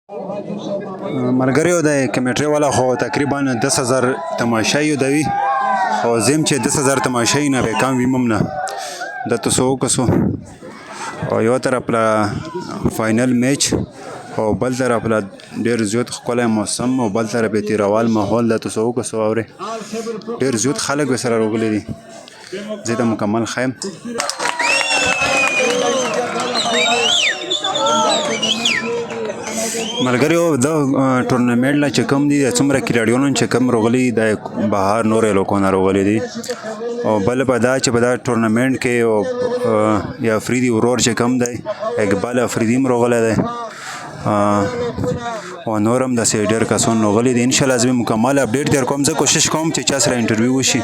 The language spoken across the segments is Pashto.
ملګریو د کمیټې والا خو تقریبا 10,000 تماشایي دوي خو زم چې 10,000 تماشایي نه به کم ویمم نه د تاسو وکسو او یو طرف لا فاینل میچ او بل طرف لا ډیر زیات ښکلی موسم او بل طرف یې تیروال ماحول د تاسو وکسو اورې ډیر زیات خلک ورسره راغلي دي زه ته مکمل ښیم ملګریو دا ټورنمنټ لا چې کوم دي څومره کریډیونو چې کوم راغلي د بهر نور علاقو نه راغلي دي او بل په دا چې په دا ټورنمنټ کې یا افریدي ورور چې کوم دی اقبال افریدي هم راغلی دی او نور هم داسې ډېر کسان راغلي دي انشاءالله زه به مکمل اپډیټ در کوم زه کوشش کوم چې چا سره انټرویو وشي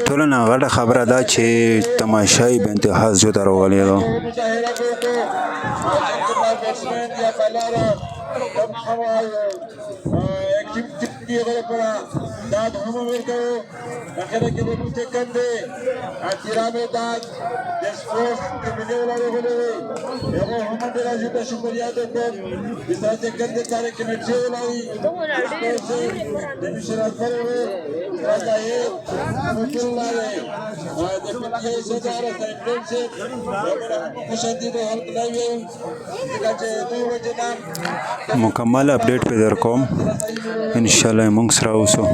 ټوله نه غټه خبره ده چې تماشایي به انتها زیاته راغلې ده داد هم ورکو اخره کې به موږ کم دی احترام داد د سپورټ د ملي ولر غوړي هغه هم د راځي د شکریا د کوم د ساتي کنده کار کې مچې ولای د مشرف پرو راځي رسول الله د پټه سره سره سره خوشادي د هر کله چې دوی وجنا مکمل اپډیټ په در کوم ان شاء الله موږ سره اوسو